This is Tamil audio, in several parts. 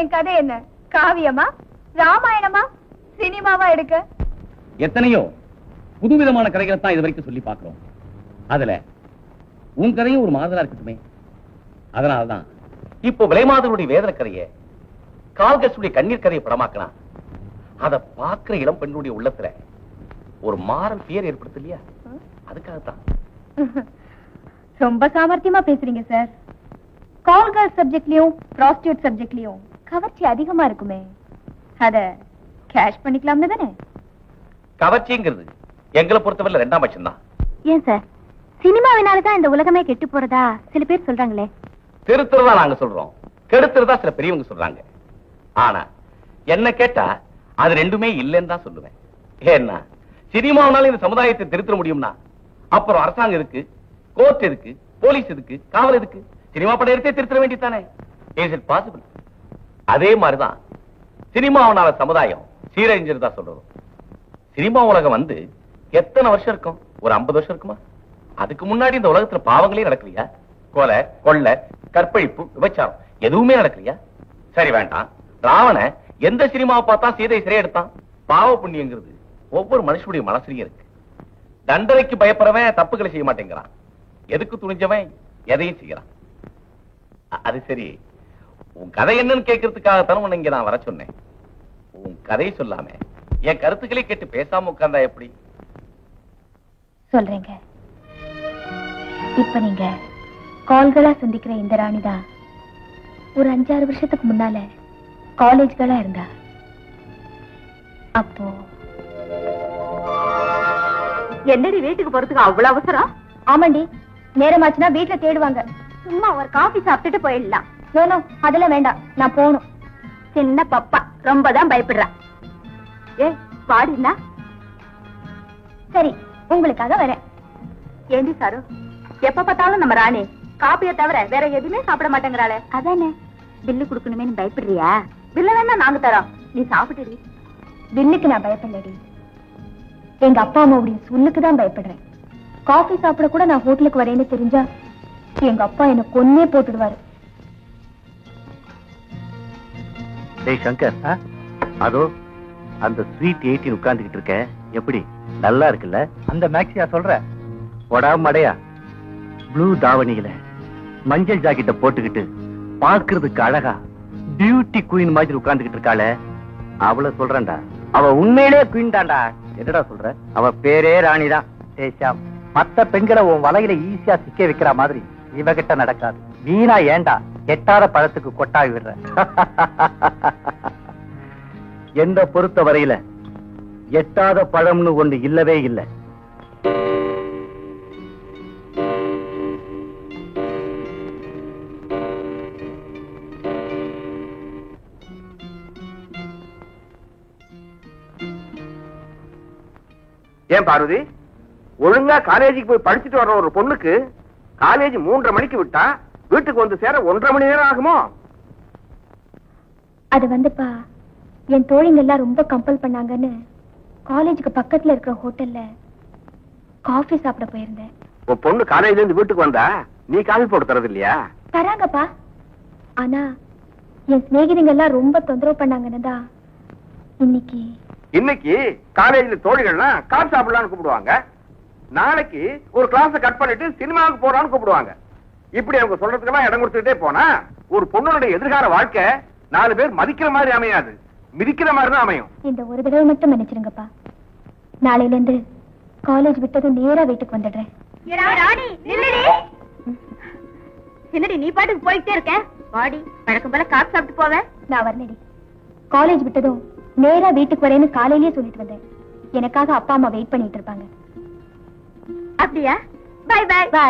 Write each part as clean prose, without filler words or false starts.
என் கதை என்ன காவியமா, ராமாயணமா, சினிமாவா எடுக்க? எத்தனையோ புதுவிதமான கதைகளை தான் இது வரைக்கும் சொல்லி பார்க்கிறோம். அதுல உன் கதையும் ஒரு மாதலா இருக்கட்டுமே. அதனால்தான் இப்போ விலைமாதனுடைய வேதனை கதையை, கால்கசுடைய கண்ணீர் கதையை படமாக்கலாம். அதை பார்க்கிற இளம் பெண்ணுடைய உள்ளத்துல ஒரு மாறல் பேர் ஏற்படுத்த இல்லையா? அதுக்காகத்தான். ரொம்ப சாமர்த்தியமா பேசுறீங்க சார். கால் கேர்ள் சப்ஜெக்ட்லயும் ப்ராஸ்டியூட் சப்ஜெக்ட்லயும் கவர்ச்சி அதிகமா இருக்குமே, அத கேஷ் பண்ணிக்கலாம்னு தானே? கவர்ச்சிங்கிறது எங்களை பொறுத்தவரை ரெண்டாம் பட்சம் தான். ஏன் சார், சினிமாவினாலதான் இந்த உலகமே கெட்டு போறதா சில பேர் சொல்றாங்களே. திருத்துறதா நாங்க சொல்றோம், கெடுத்துறதா சில பெரியவங்க சொல்றாங்க. ஆனா என்ன கேட்டா அது ரெண்டுமே இல்லைன்னு தான் சொல்லுவேன். ஏன்னா சினிமாவனால இந்த சமுதாயத்தை திருத்த முடியும்னா அப்புறம் அரசாங்கம் இருக்கு, கோர்ட் இருக்கு, போலீஸ் இருக்கு, காவல் இருக்கு. சினிமா படம் எடுத்தே திருத்த வேண்டியதானே? Is it possible? அதே மாதிரிதான் சினிமாவனால சமுதாயம் சீரழிஞ்சிருந்தா சொல்றோம். சினிமா உலகம் வந்து எத்தனை வருஷம் இருக்கும்? ஒரு 50 வருஷம் இருக்குமா? அதுக்கு முன்னாடி இந்த உலகத்துல பாவங்களே நடக்கலையா? கொலை, கொள்ளை, கற்பழிப்பு, விபச்சாரம் எதுவுமே நடக்கலையா? சரி வேண்டாம், ராவண எந்த சினிமாவை பார்த்தா சீதை சிறைய எடுத்தான்? பாவ புண்ணியங்கிறது ஒவ்வொரு மனுஷனுடைய மனசுலயும் இருக்கு. தண்டனைக்கு பயப்படுறவன் தப்புகளை செய்ய மாட்டேங்கிறான், எதுக்கு துணிஞ்சவன் எதையும் செய்யறான். அது சரி, உன் கதை என்னன்னு கேட்கறதுக்காகத்தானே உன்னை இங்க நான் வர சொன்னேன். உன் கதையை சொல்லாம என் கருத்துக்களை கேட்டு பேசாம உட்கார்ந்தா எப்படி? சொல்றீங்க. இப்ப நீங்க கால்களா சந்திக்கிற இந்த ராணிதான் ஒரு 5-6 வருஷத்துக்கு முன்னால காலேஜ்களா இருந்தா. அப்போ என்னடி வீட்டுக்கு போறதுக்கு அவ்வளவு அவசரம்? ஆமாண்டி, நேரமாச்சுன்னா வீட்டுல தேடுவாங்க. சும்மா ஒரு காபி சாப்பிட்டுட்டு போயிடலாம். நோ, அதெல்லாம் வேண்டாம், நான் போகணும். சின்ன பப்பா ரொம்பதான் பயப்படுறா. ஏ பாடினா சரி, உங்களுக்காக வரேன். ஏண்டி சாரு, எப்ப பார்த்தாலும் நம்ம ராணி காப்பியை தவிர வேற எதுவுமே சாப்பிட மாட்டேங்கிறாளே. அதானே, பில்லு குடுக்கணுமே பயப்படுறியா? பில்ல வேணா நாங்க தரோம், நீ சாப்பிட்டுடி. பில்லுக்கு நான் பயப்படலடி, எங்க அப்பா அம்மாவுடைய சொல்லுக்குதான் பயப்படுறேன். காஃபி சாப்பிட கூட நான் ஹோட்டலுக்கு வரேன்னு தெரிஞ்சா எங்க அப்பா என்ன கொன்னே போட்டுடுவாரு. டேய் சங்கர், அதோ அந்த ஸ்வீட் 18 உட்கார்ந்துகிட்டு இருக்க, எப்படி நல்லா இருக்குல்ல? அந்த மேக்ஸியா சொல்ற? மடையா ப்ளூ தாவணியில மஞ்சள் ஜாக்கெட்ட போட்டுக்கிட்டு பாக்குறதுக்கு அழகா பியூட்டி குயின் மாதிரி உட்கார்ந்துகிட்டு இருக்காளே, அவளை சொல்றேன்டா. அவ உண்மையிலே குயின் தான்டா. என்னடா சொல்ற? அவ பேரே ராணிதான். சேஷாம், மத்த பெண்களை உன் வலையில ஈஸியா சிக்க வைக்கிற மாதிரி இவகிட்ட நடக்காது. வீணா ஏண்டா எட்டாத பழத்துக்கு கொட்டாவி விடுற? எந்த பொறுத்த வரையில எட்டாத பழம்னு ஒண்ணு இல்லவே இல்லை. ஏன் பார்வதி, ஒழுங்கா காலேஜுக்கு போய் படிச்சுட்டு வர்ற ஒரு பொண்ணுக்கு காலேஜ் 3:30 மணிக்கு விட்டா வீட்டுக்கு வந்து சேர 1.5 மணி நேரம் ஆகுமோ? அது வந்துப்பா, என் தோழிங்க எல்லாம் ரொம்ப கம்பல் பண்ணாங்கன்னு காலேஜுக்கு பக்கத்துல இருக்கிற ஹோட்டல்ல காஃபி சாப்பிட போயிருந்தேன். உன் பொண்ணு காலேஜ்ல இருந்து வீட்டுக்கு வந்தா நீ காஃபி போட்டு தரது இல்லையா? தராங்கப்பா, ஆனா என் சிநேகிதிங்க எல்லாம் ரொம்ப தொந்தரவு பண்ணாங்கன்னு தான் இன்னைக்கு காலேஜ்ல தோழிகள்லாம் காஃபி சாப்பிடலாம்னு கூப்பிடுவாங்க, நாளைக்கு ஒரு கிளாஸ கட் பண்ணிட்டு சினிமாவுக்கு போறான்னு கூப்பிடுவாங்க. இப்படி அவங்க சொல்றதுக்கெல்லாம் இடம் கொடுத்துட்டே போனா ஒரு பொண்ணுடைய எதிர்கால வாழ்க்கை 4 பேர் மதிக்கிற மாதிரி அமையாது, மிதிக்கிற மாதிரி தான் அமையும். இந்த ஒரு தடவை மட்டும் மன்னிச்சிருங்கப்பா. நாளையில இருந்து காலேஜ் விட்டதும் நேரா வீட்டுக்கு வந்துடுறேன். என்னடி நீ பாட்டுக்கு போயிட்டே இருக்க? வாடி, வழக்கம் போல காசு சாப்பிட்டு போவேன். நான் வரலடி, காலேஜ் விட்டதும் நேரா வீட்டுக்கு வரேன்னு காலையிலேயே சொல்லிட்டு வந்தேன். எனக்காக அப்பா அம்மா வெயிட் பண்ணிட்டு இருப்பாங்க. அப்படியா? Bye bye bye.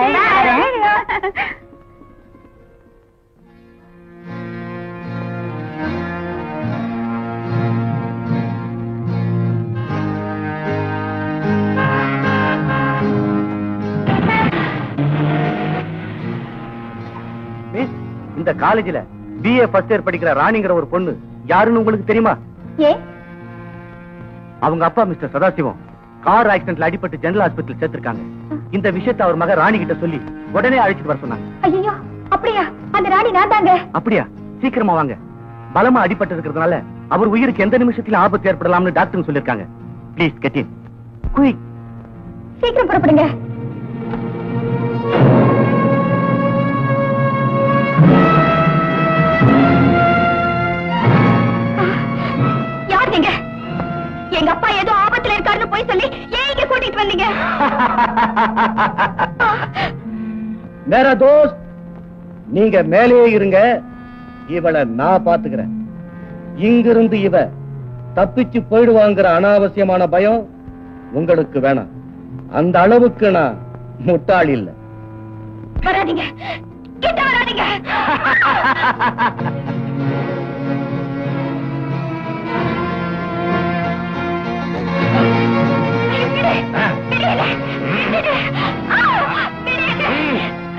இந்த காலேஜ்ல BA ஃபர்ஸ்ட் இயர் படிக்கிற ராணிங்கிற ஒரு பொண்ணு யாருன்னு உங்களுக்கு தெரியுமா? அவங்க அப்பா மிஸ்டர் சதாசிவம் கார் ஆக்சிடென்ட்ல அடிபட்டு ஜெனரல் ஹாஸ்பிடல் சேர்த்திருக்காங்க. இந்த விஷயத்தை அவர் மக ராணி கிட்ட சொல்லி உடனே அழைச்சிட்டு வர சொன்னாங்க. ஐயோ, அப்படியா? அந்த ராணி நான் தாங்க. அப்படியா? சீக்கிரமா வாங்க. பலமா அடிபட்டு இருக்கிறதுனால அவர் உயிருக்கு எந்த நிமிஷத்திலும் ஆபத்து ஏற்படலாம்னு டாக்டர் சொல்லிருக்காங்க. Please get in quick. சீக்கிரம் புறப்படுங்க. யார் நீங்க? எங்க அப்பா ஏதோ ஆபத்துல இருக்காருன்னு போய் சொல்லி ஏன் இங்க கூட்டிட்டு வந்தீங்க? மேரா தோஸ்த், நீங்க மேலே இருங்க, இவளை நான் பாத்துக்கிறேன். இங்கிருந்து இவ தப்பிச்சு போயிடுவாங்கிற அனாவசியமான பயம் உங்களுக்கு வேணாம். அந்த அளவுக்கு நான் முட்டாள் இல்ல. வராதீங்க, கிட்ட வராதீங்க.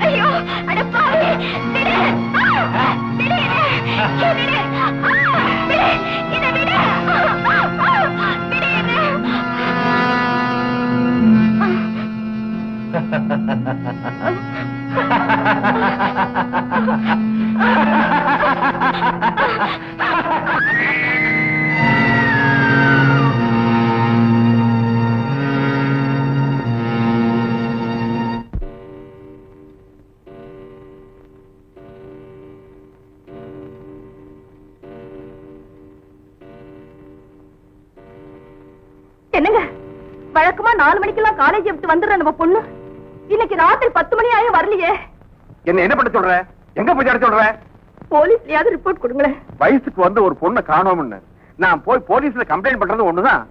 ஐயோ அடப்பாவி, விடு. விடு. இதை விடு. என்னங்க, வழக்கமா 4 மணிக்கெல்லாம் காலேஜ் விட்டு வந்துடுற நம்ம பொண்ணு இன்னைக்கு ராத்திரி 10 மணி ஆயும் வரலையே. என்ன பண்ண சொல்ற? எங்க போய் தேட சொல்ற? போலீஸ்லயாவது ரிப்போர்ட் கொடுங்களேன். வயசுக்கு வந்து ஒரு பொண்ணை காணோம்னு நான் போய் போலீஸ்ல கம்ப்ளைண்ட் பண்றது ஒண்ணுதான்,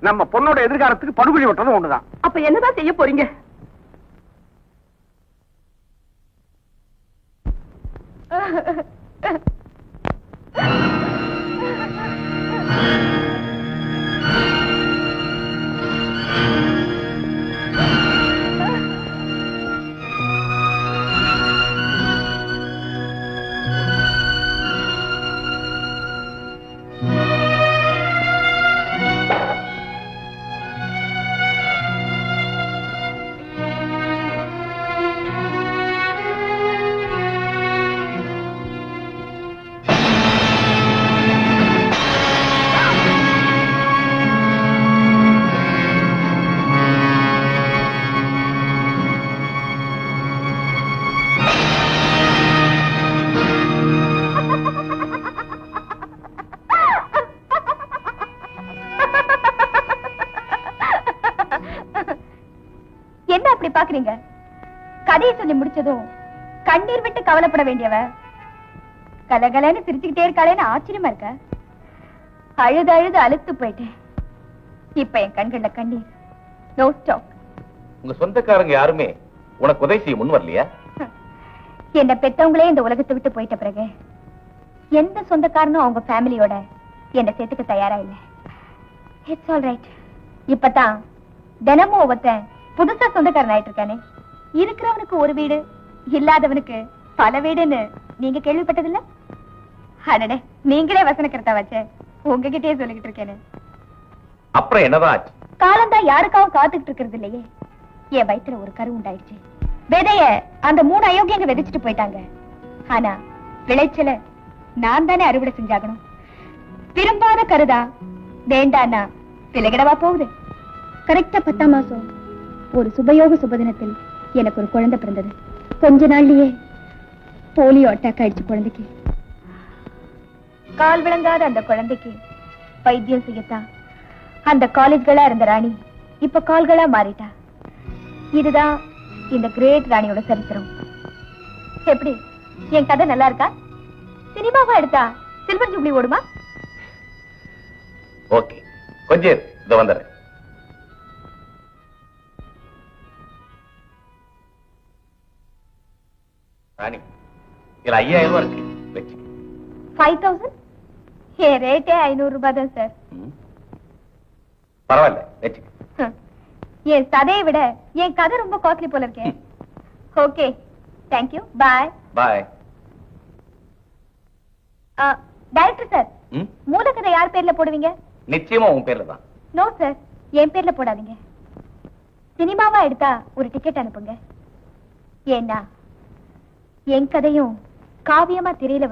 நம்ம பொண்ணோட எதிர்காலத்துக்கு படுகொலை விட்டுறது ஒண்ணுதான். அப்ப என்னதான் செய்ய போறீங்க? என்ன அப்படி பாக்குறீங்க? கதையை சொல்லி முடிச்சதும் கண்ணீர் விட்டு கவலைப்பட வேண்டியவ கலகலன்னு சிரிச்சுக்கிட்டே இருக்காளேன்னு ஆச்சரியமா இருக்க. அழுது அழுது அழுத்து போயிட்டேன். இப்ப என் கண்கள்ல கண்ணீர். No stop. உங்க சொந்தக்காரங்க யாருமே உனக்கு உதவி செய்ய முன் வரலையா? என்ன பெத்தவங்களே இந்த உலகத்தை விட்டு போயிட்ட பிறகு எந்த சொந்தக்காரனும் அவங்க ஃபேமிலியோட என்ன சேர்த்துக்க தயாரா இல்ல. It's all right. இப்பதான் தினமும் ஒவ்வொருத்தன் புதுசா சொந்தக்காரன் ஆயிட்டு இருக்கானே. இருக்கிறவனுக்கு ஒரு வீடு, இல்லாதவனுக்கு பல வீடுன்னு நீங்க கேள்விப்பட்டதில்ல? அடடே, நீங்களே வசனக்கர்த்தா வச்ச உங்ககிட்டயே சொல்லிக்கிட்டு இருக்கேன்னு. அப்புறம் என்னதான் ஆச்சு? காலம்தான் யாருக்காவும் காத்துக்கிட்டு இருக்கிறது இல்லையே. என் வயித்துல ஒரு கரு உண்டாயிடுச்சு. விதைய அந்த 3 அயோக்கியங்க விதைச்சிட்டு போயிட்டாங்க. ஆனா விளைச்சல நான் தானே அறுவடை செஞ்சாகணும். விரும்பாத கருதா வேண்டானா விலகிடவா போகுது. கரெக்டா 10ஆம் மாசம் ஒரு சுபயோக சுபதினத்தில் எனக்கு ஒரு குழந்தை பிறந்தது. கொஞ்ச நாள்லயே போலியோ அட்டாக் ஆயிடுச்சு குழந்தைக்கு. கால் விளங்காத அந்த குழந்தைக்கு வைத்தியம் செய்யத்தான் அந்த காலேஜ்களா இருந்த ராணி இப்ப கால்களா மாறிட்டா. இதுதான் இந்த கிரேட் ராணியோட சரித்திரம். எப்படி, என் கதை நல்லா இருக்கா? சினிமாவா எடுத்தா சில்வர் ஜூப்ளி ஓடுமா? ஓகே, கொஞ்சம் இத வந்துடுறேன். ராணி, இதுல 5000 ரூபாய் இருக்கு, வச்சு. 5000? என் ரேட்டே 500 ரூபாய் தான் சார். பரவாயில்ல, வச்சு. என் கதையை விட என் கதை ரொம்ப காஸ்ட்லி போல இருக்கேன். ஓகே, தேங்க்யூ, பாய். பாய். டைரக்டர் சார், மூலக்கதை யார் பேர்ல போடுவீங்க? நிச்சயமா உன் பேர்ல தான். நோ சார், என் பேர்ல போடாதீங்க. சினிமாவா எடுத்தா ஒரு டிக்கெட் அனுப்புங்க. ஏன்னா என் கதையும் காவியமா திரையில